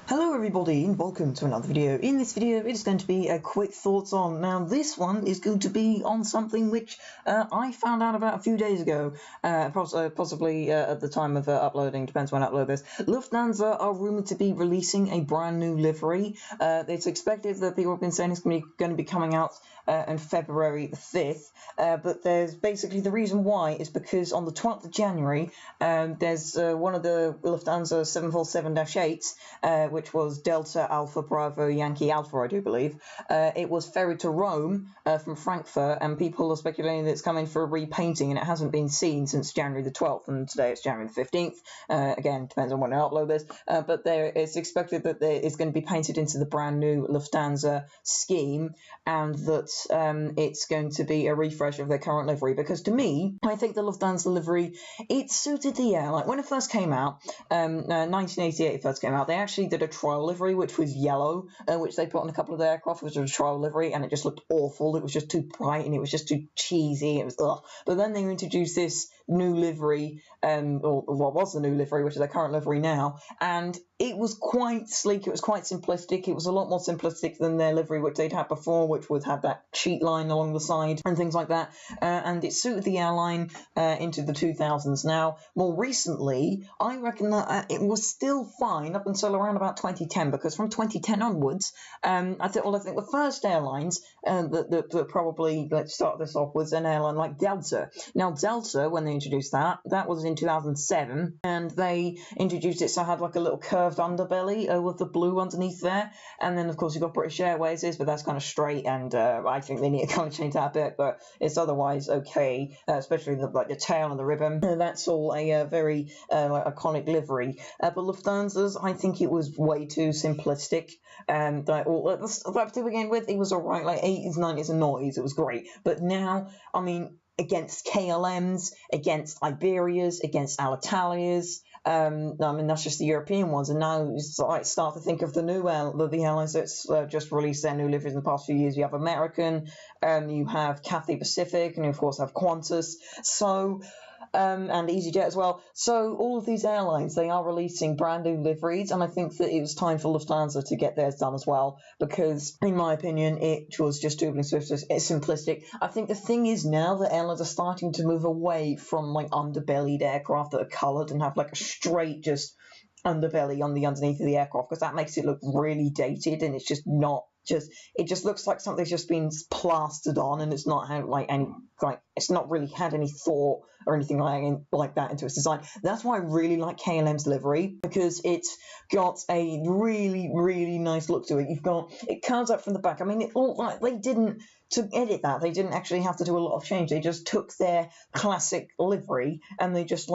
Hello everybody and welcome to another video. In this video it is going to be a quick thoughts on. Now this one is going to be on something which I found out about a few days ago, possibly at the time of uploading, depends when I upload this. Lufthansa are rumoured to be releasing a brand new livery. It's expected that people have been saying it's going to be coming out on February the 5th, but there's basically the reason why is because on the 12th of January there's one of the Lufthansa 747-8s, which was Delta Alpha Bravo Yankee Alpha, I do believe. It was ferried to Rome from Frankfurt, and people are speculating that it's coming for a repainting, and it hasn't been seen since January the 12th, and today it's January the 15th. Again, depends on when I upload this, but it's expected that it's going to be painted into the brand new Lufthansa scheme, and that it's going to be a refresh of their current livery, because to me, I think the Lufthansa livery, it suited the airline. When it first came out, 1988 it first came out, they actually did a trial livery which was yellow, which they put on a couple of the aircraft, which was a trial livery, and it just looked awful. It was just too bright and it was just too cheesy. It was ugh. But then they introduced this new livery, or what was the new livery, which is their current livery now, and it was quite sleek, it was quite simplistic. It was a lot more simplistic than their livery which they'd had before, which would have that cheat line along the side and things like that, and it suited the airline into the 2000s. Now, more recently, I reckon that it was still fine up until around about 2010, because from 2010 onwards, I think the first airlines that probably, let's start this off, was an airline like Delta. Now, Delta, when they introduced that was in 2007, and they introduced it so it had like a little curved underbelly with the blue underneath there, and then of course you've got British Airways, but that's kind of straight, and I think they need to kind of change that a bit, but it's otherwise okay, especially the tail and the ribbon. That's all a very iconic livery, but Lufthansa's, I think it was way too simplistic, and to begin with, it was alright, like 80s, 90s and noughties, it was great, but now, I mean, against KLMs, against Iberias, against Alitalias, I mean, that's just the European ones, and now I start to think of the new the airlines that's just released their new liveries in the past few years. You have American, you have Cathay Pacific, and you of course have Qantas, so and EasyJet as well. So all of these airlines, they are releasing brand new liveries, and I think that it was time for Lufthansa to get theirs done as well, because in my opinion it was just too simplistic. I think the thing is now that airlines are starting to move away from like underbellied aircraft that are coloured and have like a straight just underbelly on the underneath of the aircraft, because that makes it look really dated, and it's just not it just looks like something's just been plastered on, and it's not had it's not really had any thought or anything like that into its design. That's why I really like KLM's livery, because it's got a really, really nice look to it. It curves up from the back. I mean, to edit that, they didn't actually have to do a lot of change. They just took their classic livery and they just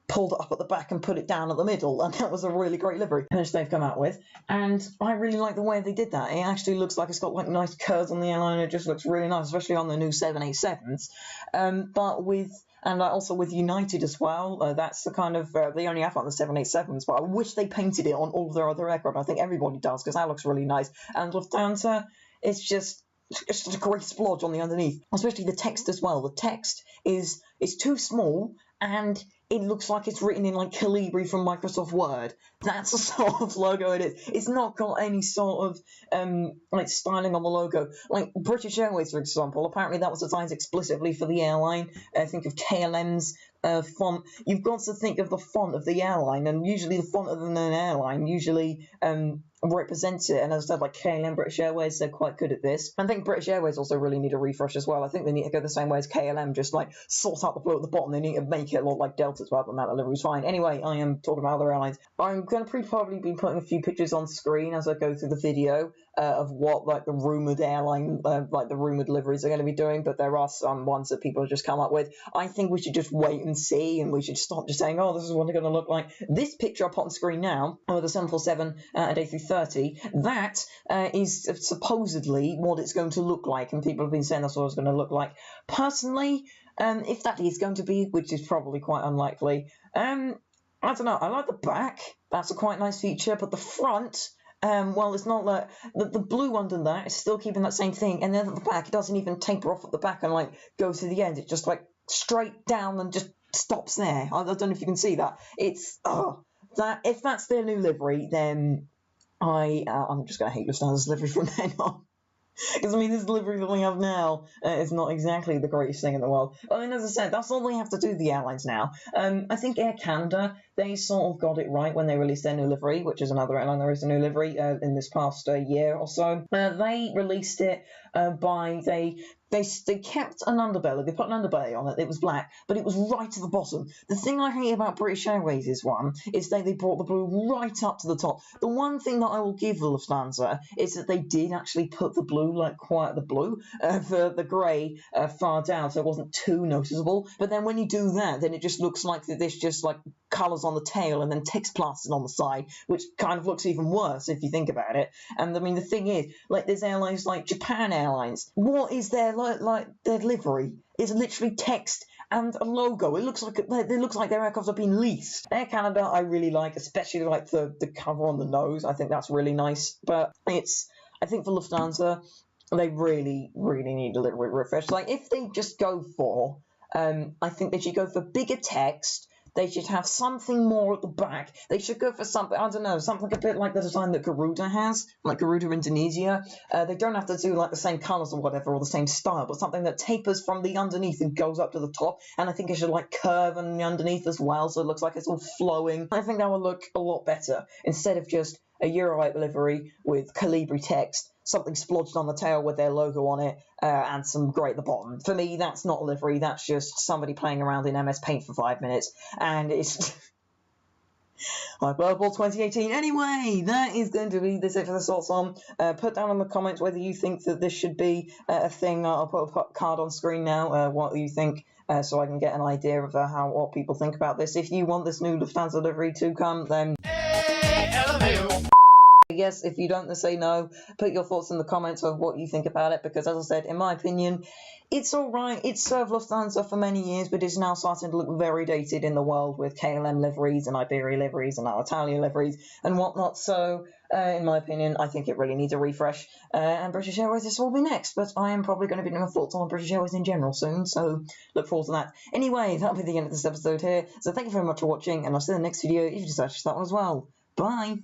pulled it up at the back and put it down at the middle, and that was a really great livery which they've come out with, and I really like the way they did that. It actually looks like it's got like nice curves on the airline. It just looks really nice, especially on the new 787s, and also with United as well. That's the kind of they only have on the 787s, but I wish they painted it on all of their other aircraft. I think everybody does, because that looks really nice. And Lufthansa, it's just a great splodge on the underneath, especially the text as well. The text is too small, and it looks like it's written in like Calibri from Microsoft Word. That's the sort of logo it is. It's not got any sort of styling on the logo. Like British Airways, for example, apparently that was designed explicitly for the airline. Think of KLM's font. You've got to think of the font of the airline, and usually the font of an airline usually represents it. And as I said, like KLM, British Airways, they're quite good at this. I think British Airways also really need a refresh as well. I think they need to go the same way as KLM, just like sort out the blue at the bottom. They need to make it look like Delta as well, but that livery's fine. Anyway, I am talking about other airlines. I'm going to probably be putting a few pictures on screen as I go through the video of what like the rumoured airline, the rumoured liveries are going to be doing, but there are some ones that people have just come up with. I think we should just wait and see, and we should stop just saying, oh, this is what they're going to look like. This picture I put on screen now, of the 747 and A330, that is supposedly what it's going to look like, and people have been saying that's what it's going to look like. Personally, if that is going to be, which is probably quite unlikely, I don't know, I like the back. That's a quite nice feature, but the front, well, it's not like the blue under that is still keeping that same thing, and then at the back it doesn't even taper off at the back and like go to the end. It just like straight down and just stops there. I don't know if you can see that. It's that if that's their new livery, then I'm just going to hate Lufthansa's livery from then on. Because, I mean, this livery that we have now is not exactly the greatest thing in the world. I mean, as I said, that's all they have to do, the airlines now. I think Air Canada, they sort of got it right when they released their new livery, which is another airline that released a new livery in this past year or so. They released it they kept an underbelly. They put an underbelly on it. It was black, but it was right at the bottom. The thing I hate about British Airways is they brought the blue right up to the top. The one thing that I will give the Lufthansa is that they did actually put the blue, like quite the blue, the grey far down, so it wasn't too noticeable. But then when you do that, then it just looks like there's just like colours on the tail and then text plastered on the side, which kind of looks even worse if you think about it. And I mean, the thing is, like, there's airlines like Japan Airlines. What is their like their livery? It's literally text and a logo. It looks like their aircraft are being leased. Air Canada, I really like, especially like the cover on the nose. I think that's really nice. But I think for Lufthansa, they really, really need a livery refresh. Like, if they just go for, I think they should go for bigger text. They should have something more at the back. They should go for something, I don't know, something a bit like the design that Garuda has, like Garuda Indonesia. They don't have to do like the same colours or whatever, or the same style, but something that tapers from the underneath and goes up to the top. And I think it should like curve on the underneath as well, so it looks like it's all flowing. I think that would look a lot better, instead of just a Euro-8 livery with Calibri text, something splodged on the tail with their logo on it, and some grey at the bottom. For me, that's not a livery, that's just somebody playing around in MS Paint for 5 minutes, and it's Ibirdball 2018. Anyway, that is going to be this it for the Thoughts On. Put down in the comments whether you think that this should be a thing. I'll put a card on screen now, what you think, so I can get an idea of what people think about this. If you want this new Lufthansa livery to come, then yes. If you don't, then say no. Put your thoughts in the comments of what you think about it, because as I said, in my opinion, it's alright. It's served Lufthansa for many years, but it's now starting to look very dated in the world with KLM liveries and Iberia liveries and Alitalia liveries and whatnot. So, in my opinion, I think it really needs a refresh. And British Airways, this will be next, but I am probably going to be doing my thoughts on British Airways in general soon, so look forward to that. Anyway, that'll be the end of this episode here. So thank you very much for watching, and I'll see you in the next video if you decide to start one as well. Bye!